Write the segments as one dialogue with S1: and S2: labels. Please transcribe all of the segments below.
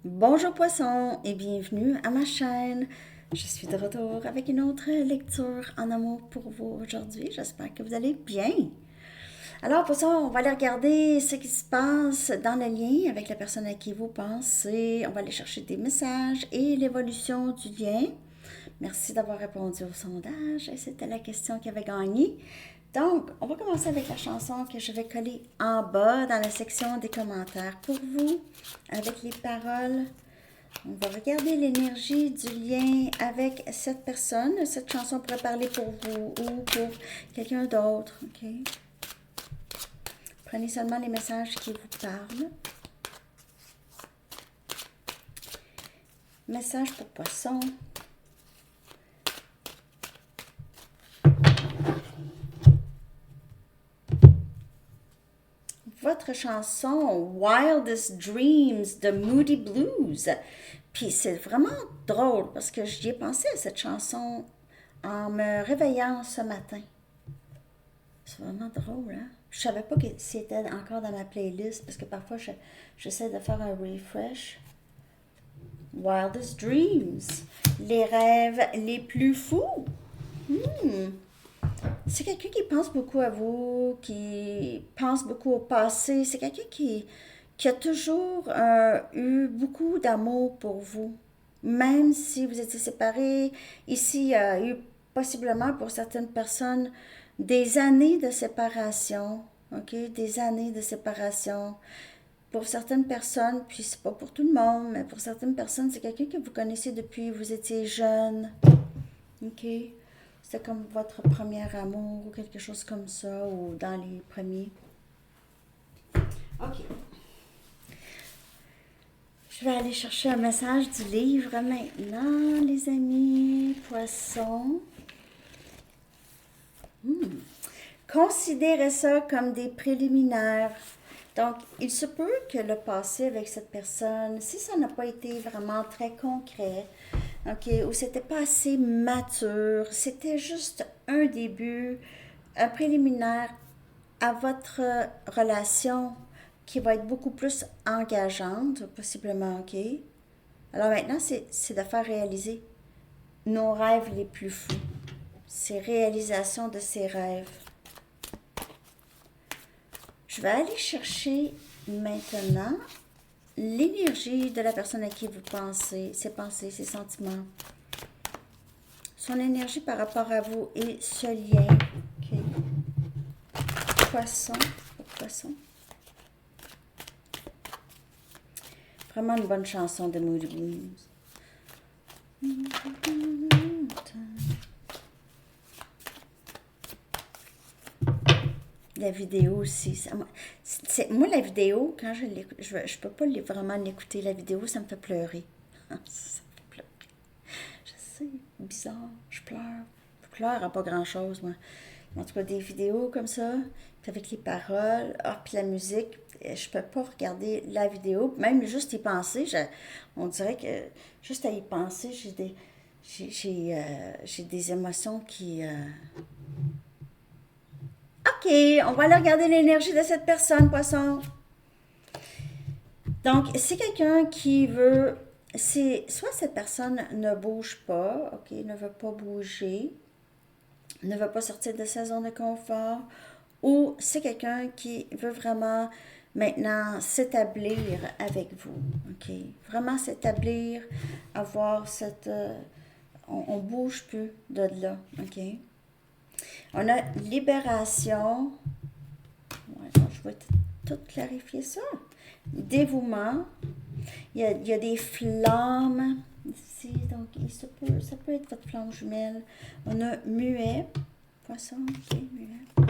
S1: Bonjour poisson et bienvenue à ma chaîne. Je suis de retour avec une autre lecture en amour pour vous aujourd'hui. J'espère que vous allez bien. Alors pour ça, on va aller regarder ce qui se passe dans le lien avec la personne à qui vous pensez. On va aller chercher des messages et l'évolution du lien. Merci d'avoir répondu au sondage et c'était la question qui avait gagné. Donc, on va commencer avec la chanson que je vais coller en bas dans la section des commentaires pour vous, avec les paroles. On va regarder l'énergie du lien avec cette personne. Cette chanson pourrait parler pour vous ou pour quelqu'un d'autre. OK? Prenez seulement les messages qui vous parlent. Message pour poisson. Votre chanson Wildest Dreams de Moody Blues. Puis c'est vraiment drôle parce que j'y ai pensé à cette chanson en me réveillant ce matin. C'est vraiment drôle, hein? Je savais pas que c'était encore dans ma playlist parce que parfois j'essaie de faire un refresh. Wildest Dreams. Les rêves les plus fous. Hmm. C'est quelqu'un qui pense beaucoup à vous, qui pense beaucoup au passé. C'est quelqu'un qui a toujours eu beaucoup d'amour pour vous. Même si vous étiez séparés, ici, il y a eu possiblement pour certaines personnes des années de séparation. OK? Des années de séparation. Pour certaines personnes, puis c'est pas pour tout le monde, mais pour certaines personnes, c'est quelqu'un que vous connaissez depuis que vous étiez jeune. OK? C'était comme votre premier amour ou quelque chose comme ça, ou dans les premiers. OK. Je vais aller chercher un message du livre maintenant, les amis. Poissons. Considérez ça comme des préliminaires. Donc, il se peut que le passé avec cette personne, si ça n'a pas été vraiment très concret, OK, ou c'était pas assez mature, c'était juste un début, un préliminaire à votre relation qui va être beaucoup plus engageante, possiblement, OK? Alors maintenant, c'est de faire réaliser nos rêves les plus fous, ces réalisations de ces rêves. Je vais aller chercher maintenant l'énergie de la personne à qui vous pensez, ses sentiments, son énergie par rapport à vous et ce lien. OK. Poisson, poisson. Vraiment une bonne chanson de Moody Blues. La vidéo aussi. Moi, la vidéo, quand je l'écoute, je peux pas vraiment l'écouter. La vidéo, ça me fait pleurer. Ça me fait pleurer. Je sais, bizarre. Je pleure. Je pleure à pas grand-chose, moi. En tout cas, des vidéos comme ça, puis avec les paroles, puis la musique, je peux pas regarder la vidéo. Même juste y penser, on dirait que juste à y penser, j'ai des émotions qui... OK, on va aller regarder l'énergie de cette personne, poisson. Donc, c'est quelqu'un qui veut... Soit cette personne ne bouge pas, OK, ne veut pas bouger, ne veut pas sortir de sa zone de confort, ou c'est quelqu'un qui veut vraiment maintenant s'établir avec vous, OK? Vraiment s'établir, avoir cette... on bouge plus de là, OK? On a libération. Ouais, je vais tout clarifier ça. Dévouement. Il y a des flammes ici, donc ça peut être votre flamme jumelle. On a muet. Poisson, ok, muet.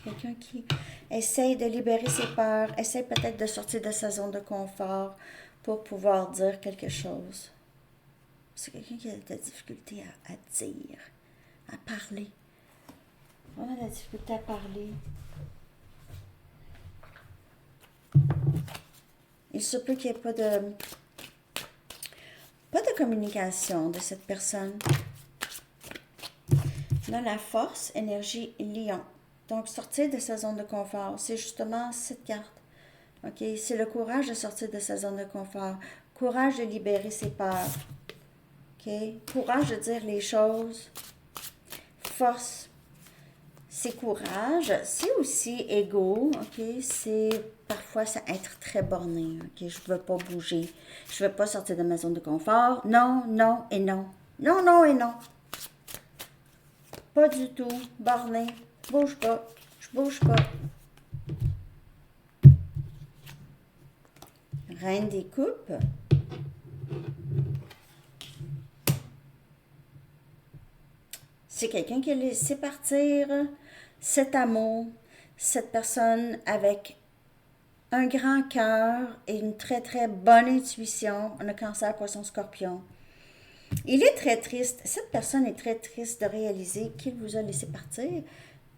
S1: Quelqu'un qui essaye de libérer ses peurs, essaye peut-être de sortir de sa zone de confort pour pouvoir dire quelque chose. C'est quelqu'un qui a de la difficulté à dire, à parler. On a de la difficulté à parler. Il se peut qu'il n'y ait pas de communication de cette personne. Là, la force, énergie, lion. Donc, sortir de sa zone de confort, c'est justement cette carte. OK? C'est le courage de sortir de sa zone de confort. Courage de libérer ses peurs. OK? Courage de dire les choses. Force. C'est courage. C'est aussi ego. OK? C'est parfois ça être très borné. OK? Je ne veux pas bouger. Je ne veux pas sortir de ma zone de confort. Non, non et non. Non, non et non. Pas du tout. Borné. Bouge pas. Je bouge pas. Reine des coupes. C'est quelqu'un qui a laissé partir cet amour, cette personne avec un grand cœur et une très très bonne intuition. On a Cancer, Poisson, Scorpion. Il est très triste. Cette personne est très triste de réaliser qu'il vous a laissé partir.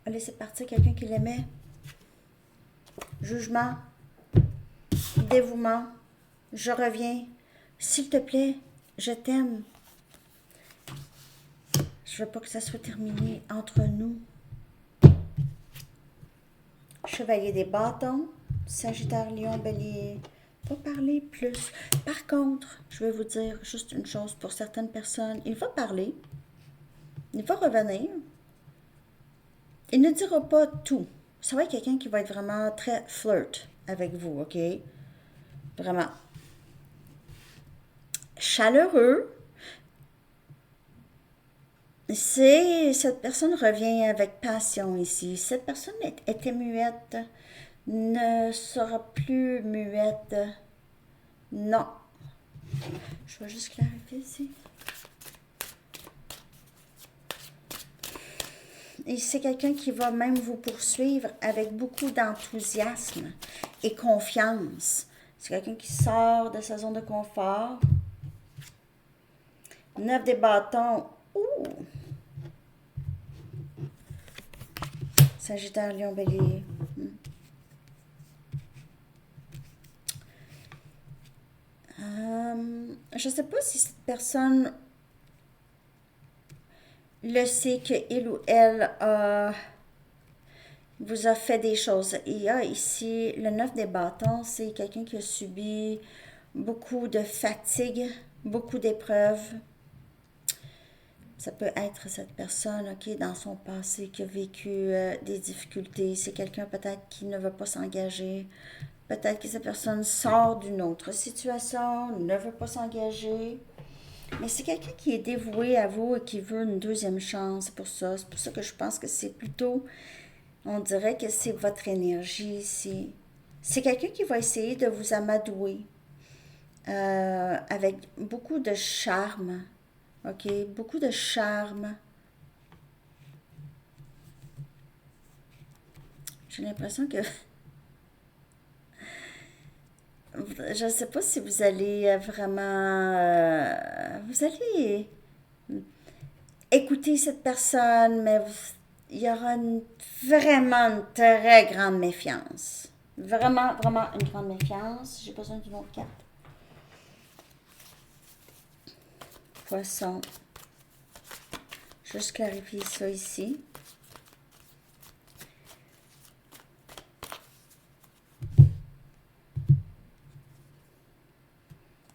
S1: A laissé partir quelqu'un qu'il aimait. Jugement, dévouement, je reviens. S'il te plaît, je t'aime. Je veux pas que ça soit terminé entre nous. Chevalier des bâtons, Sagittaire, Lion, Bélier. Pas parler plus. Par contre, je vais vous dire juste une chose pour certaines personnes. Il va parler. Il va revenir. Il ne dira pas tout. Ça va être quelqu'un qui va être vraiment très flirt avec vous, OK? Vraiment. Chaleureux. Cette personne revient avec passion ici. Cette personne était muette, ne sera plus muette. Non. Je vais juste clarifier ici. Et c'est quelqu'un qui va même vous poursuivre avec beaucoup d'enthousiasme et confiance. C'est quelqu'un qui sort de sa zone de confort. 9 des bâtons. Ouh! Sagittaire, Lion, Bélier. Je ne sais pas si cette personne le sait qu'il ou elle vous a fait des choses. Il y a ici le 9 des bâtons, c'est quelqu'un qui a subi beaucoup de fatigue, beaucoup d'épreuves. Ça peut être cette personne, OK, dans son passé qui a vécu des difficultés. C'est quelqu'un peut-être qui ne veut pas s'engager. Peut-être que cette personne sort d'une autre situation, ne veut pas s'engager. Mais c'est quelqu'un qui est dévoué à vous et qui veut une deuxième chance. C'est pour ça que je pense que c'est plutôt, on dirait que c'est votre énergie ici. C'est quelqu'un qui va essayer de vous amadouer avec beaucoup de charme. OK? Beaucoup de charme. J'ai l'impression que je ne sais pas si vous allez vraiment... vous allez écouter cette personne, mais il y aura vraiment une très grande méfiance. Vraiment, vraiment une grande méfiance. J'ai besoin d'une autre carte. Poisson. Juste clarifier ça ici.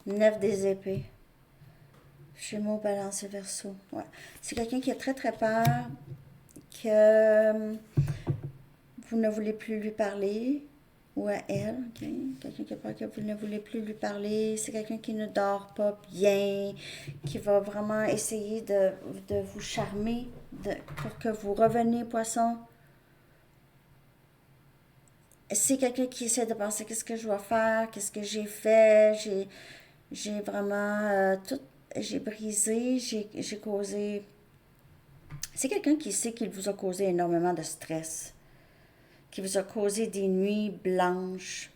S1: Neuf des épées. Gémeaux, Balance et Verseau. Ouais. C'est quelqu'un qui a très très peur que vous ne voulez plus lui parler, ou à elle, ok? Quelqu'un qui a peur que vous ne voulez plus lui parler. C'est quelqu'un qui ne dort pas bien, qui va vraiment essayer de vous charmer pour que vous reveniez, Poisson. C'est quelqu'un qui essaie de penser qu'est-ce que je dois faire, qu'est-ce que j'ai fait, j'ai vraiment tout, j'ai brisé, j'ai causé. C'est quelqu'un qui sait qu'il vous a causé énormément de stress, qui vous a causé des nuits blanches.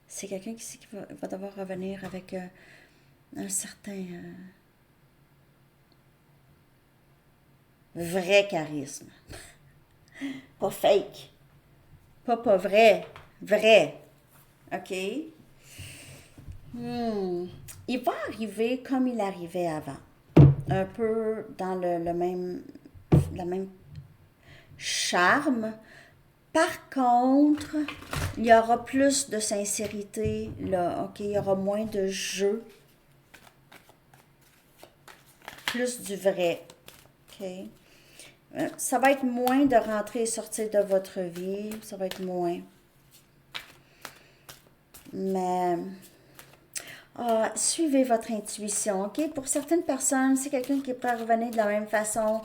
S1: C'est quelqu'un qui sait qu'il va devoir revenir avec un certain vrai charisme. Pas fake. Pas vrai. Vrai. OK? Il va arriver comme il arrivait avant. Un peu dans le même charme, Par contre, il y aura plus de sincérité, là, ok? Il y aura moins de jeu, plus du vrai, ok? Ça va être moins de rentrer et sortir de votre vie, ça va être moins. Mais suivez votre intuition, ok? Pour certaines personnes, c'est quelqu'un qui peut revenir de la même façon.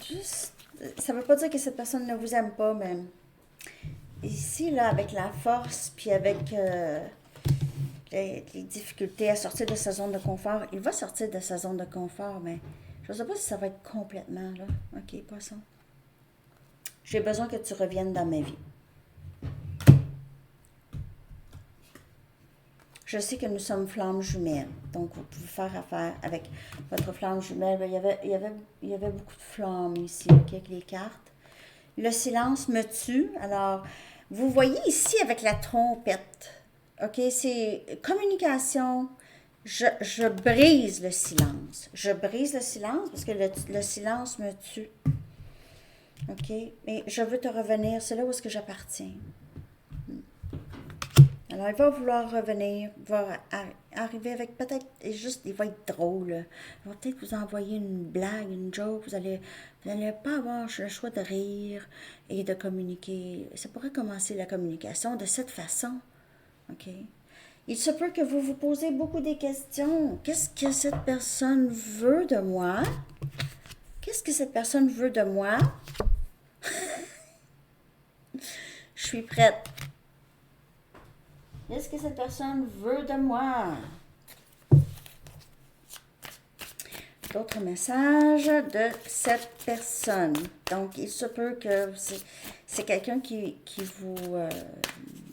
S1: Juste, ça veut pas dire que cette personne ne vous aime pas, mais ici, là, avec la force, puis avec les difficultés à sortir de sa zone de confort, il va sortir de sa zone de confort, mais je ne sais pas si ça va être complètement, là. Ok, poisson. J'ai besoin que tu reviennes dans ma vie. Je sais que nous sommes flammes jumelles, donc vous pouvez faire affaire avec votre flamme jumelle. Il y avait beaucoup de flammes ici, ok, avec les cartes. Le silence me tue. Alors, vous voyez ici avec la trompette, ok, c'est communication. Je brise le silence. Je brise le silence parce que le silence me tue. Ok, mais je veux te revenir, c'est là où est-ce que j'appartiens. Alors, il va vouloir revenir, il va arriver avec peut-être, juste, il va être drôle. Il va peut-être vous envoyer une blague, une joke. Vous allez pas avoir le choix de rire et de communiquer. Ça pourrait commencer la communication de cette façon. OK? Il se peut que vous vous posez beaucoup des questions. Qu'est-ce que cette personne veut de moi? Qu'est-ce que cette personne veut de moi? Je suis prête. Qu'est-ce que cette personne veut de moi? D'autres messages de cette personne. Donc, il se peut que c'est quelqu'un qui vous...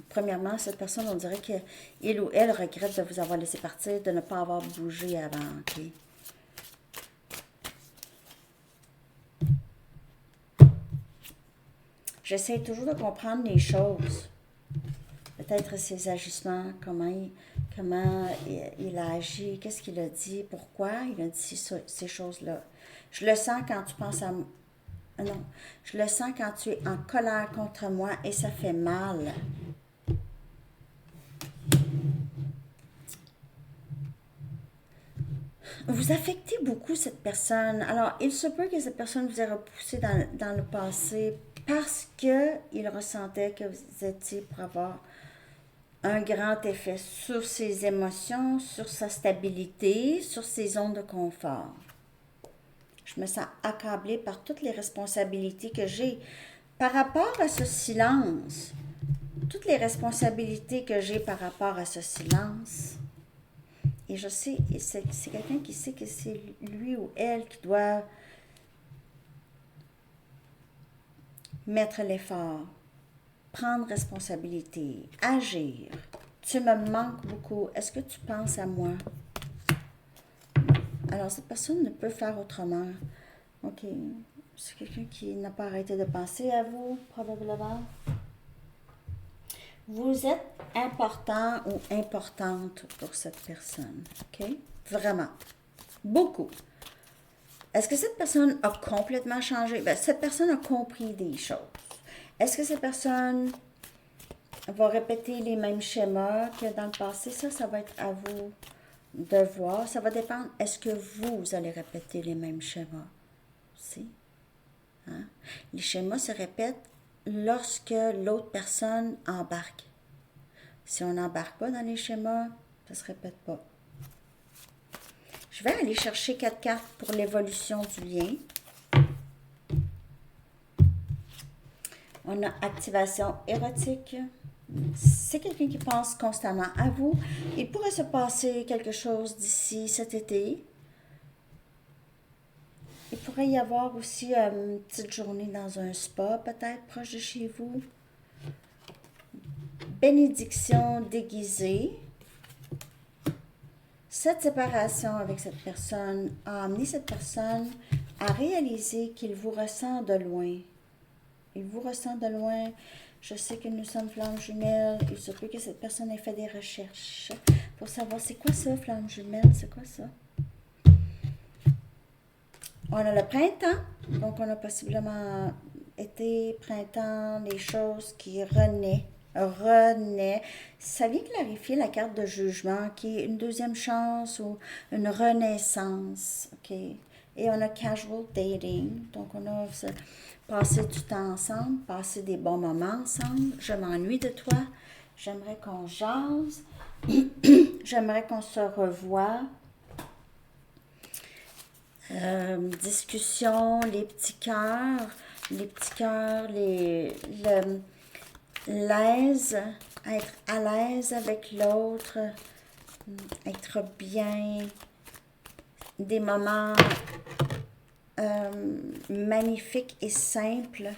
S1: premièrement, cette personne, on dirait qu'il ou elle regrette de vous avoir laissé partir, de ne pas avoir bougé avant. Okay? J'essaie toujours de comprendre les choses. Peut-être ses agissements, comment il a agi, qu'est-ce qu'il a dit, pourquoi il a dit ces choses-là. Je le sens quand tu penses à... Non, je le sens quand tu es en colère contre moi et ça fait mal. Vous affectez beaucoup cette personne. Alors, il se peut que cette personne vous ait repoussé dans le passé parce qu'il ressentait que vous étiez pour avoir un grand effet sur ses émotions, sur sa stabilité, sur ses zones de confort. Je me sens accablée par toutes les responsabilités que j'ai par rapport à ce silence. Toutes les responsabilités que j'ai par rapport à ce silence. Et je sais, c'est quelqu'un qui sait que c'est lui ou elle qui doit mettre l'effort, prendre responsabilité, agir. Tu me manques beaucoup. Est-ce que tu penses à moi? Alors, cette personne ne peut faire autrement. OK. C'est quelqu'un qui n'a pas arrêté de penser à vous, probablement. Vous êtes important ou importante pour cette personne. OK? Vraiment. Beaucoup. Est-ce que cette personne a complètement changé? Bien, cette personne a compris des choses. Est-ce que cette personne va répéter les mêmes schémas que dans le passé? Ça va être à vous de voir. Ça va dépendre. Est-ce que vous allez répéter les mêmes schémas? Si. Hein? Les schémas se répètent lorsque l'autre personne embarque. Si on n'embarque pas dans les schémas, ça ne se répète pas. Je vais aller chercher 4 cartes pour l'évolution du lien. On a activation érotique. C'est quelqu'un qui pense constamment à vous. Il pourrait se passer quelque chose d'ici cet été. Il pourrait y avoir aussi une petite journée dans un spa, peut-être proche de chez vous. Bénédiction déguisée. Cette séparation avec cette personne a amené cette personne à réaliser qu'il vous ressent de loin. Il vous ressent de loin. Je sais que nous sommes flammes jumelles. Il se peut que cette personne ait fait des recherches pour savoir c'est quoi ça, flamme jumelle, c'est quoi ça. On a le printemps, donc on a possiblement été, printemps, les choses qui renaît. Ça vient clarifier la carte de jugement qui est une deuxième chance ou une renaissance. OK? Et on a casual dating. Donc, on a passé du temps ensemble, passé des bons moments ensemble. Je m'ennuie de toi. J'aimerais qu'on jase. J'aimerais qu'on se revoie. Discussion, les petits cœurs, l'aise, être à l'aise avec l'autre, être bien, des moments magnifiques et simples.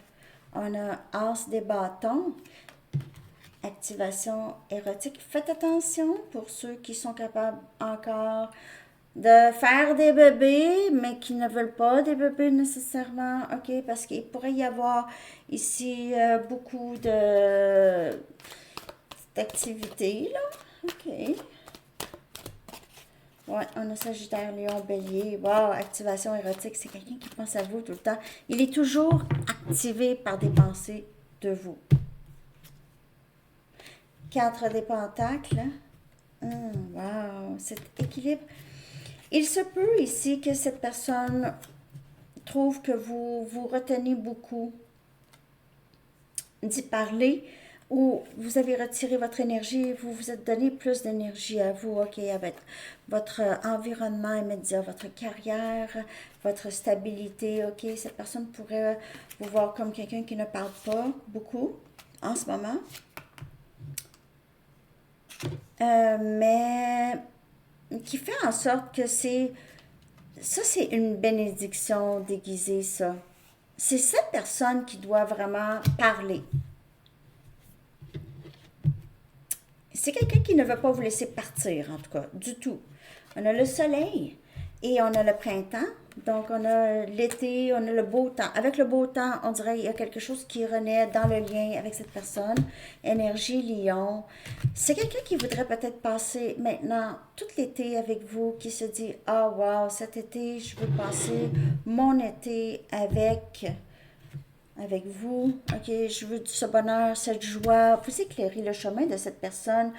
S1: On a As des bâtons, activation érotique. Faites attention pour ceux qui sont capables encore de faire des bébés, mais qui ne veulent pas des bébés nécessairement, OK? Parce qu'il pourrait y avoir ici beaucoup d'activités, là. OK. Ouais, on a Sagittaire, Lion, Bélier. Wow, activation érotique, c'est quelqu'un qui pense à vous tout le temps. Il est toujours activé par des pensées de vous. 4 des pentacles. Wow, cet équilibre. Il se peut ici que cette personne trouve que vous retenez beaucoup d'y parler ou vous avez retiré votre énergie, vous vous êtes donné plus d'énergie à vous, OK, avec votre environnement immédiat, votre carrière, votre stabilité, OK. Cette personne pourrait vous voir comme quelqu'un qui ne parle pas beaucoup en ce moment. Mais qui fait en sorte que c'est une bénédiction déguisée, ça. C'est cette personne qui doit vraiment parler. C'est quelqu'un qui ne veut pas vous laisser partir, en tout cas, du tout. On a le soleil et on a le printemps. Donc, on a l'été, on a le beau temps. Avec le beau temps, on dirait qu'il y a quelque chose qui renaît dans le lien avec cette personne. Énergie Lion. C'est quelqu'un qui voudrait peut-être passer maintenant tout l'été avec vous, qui se dit « Ah, wow, cet été, je veux passer mon été avec vous. OK, je veux ce bonheur, cette joie. » Vous éclairez le chemin de cette personne.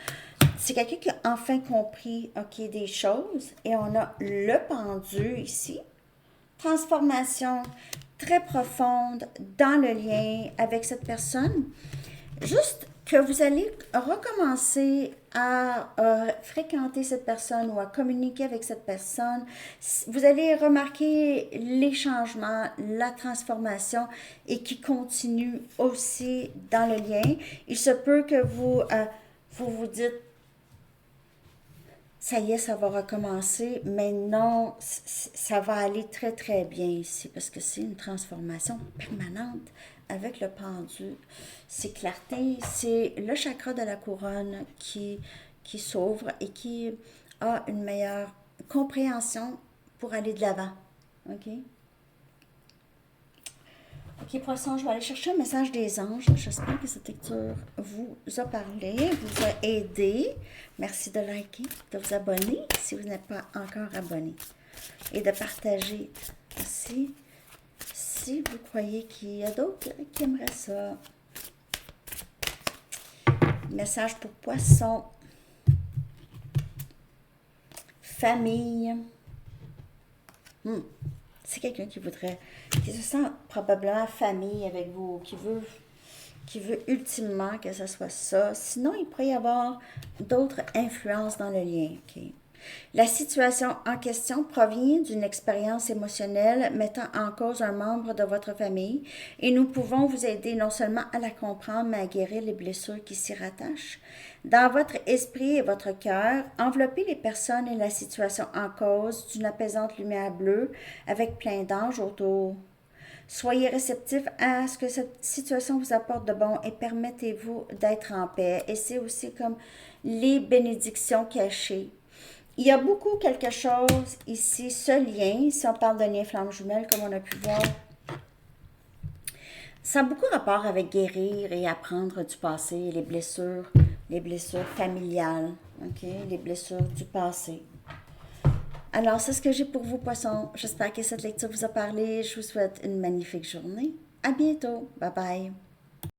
S1: C'est quelqu'un qui a enfin compris, OK, des choses. Et on a le pendu ici. Transformation très profonde dans le lien avec cette personne. Juste que vous allez recommencer à fréquenter cette personne ou à communiquer avec cette personne. Vous allez remarquer les changements, la transformation et qui continue aussi dans le lien. Il se peut que vous dites ça y est, ça va recommencer, mais non, ça va aller très très bien ici parce que c'est une transformation permanente avec le pendu. C'est clarté, c'est le chakra de la couronne qui s'ouvre et qui a une meilleure compréhension pour aller de l'avant. OK? OK, poisson, je vais aller chercher un message des anges. J'espère que cette lecture vous a parlé, vous a aidé. Merci de liker, de vous abonner si vous n'êtes pas encore abonné. Et de partager aussi si vous croyez qu'il y a d'autres qui aimeraient ça. Message pour poisson. Famille. C'est quelqu'un qui se sent probablement famille avec vous, qui veut ultimement que ce soit ça. Sinon, il pourrait y avoir d'autres influences dans le lien. Okay? La situation en question provient d'une expérience émotionnelle mettant en cause un membre de votre famille et nous pouvons vous aider non seulement à la comprendre, mais à guérir les blessures qui s'y rattachent. Dans votre esprit et votre cœur, enveloppez les personnes et la situation en cause d'une apaisante lumière bleue avec plein d'anges autour. Soyez réceptifs à ce que cette situation vous apporte de bon et permettez-vous d'être en paix. Et c'est aussi comme les bénédictions cachées. Il y a beaucoup quelque chose ici, ce lien, si on parle de lien flamme jumelle, comme on a pu voir, ça a beaucoup rapport avec guérir et apprendre du passé, les blessures familiales, okay? Les blessures du passé. Alors, c'est ce que j'ai pour vous, poissons. J'espère que cette lecture vous a parlé. Je vous souhaite une magnifique journée À bientôt. Bye bye.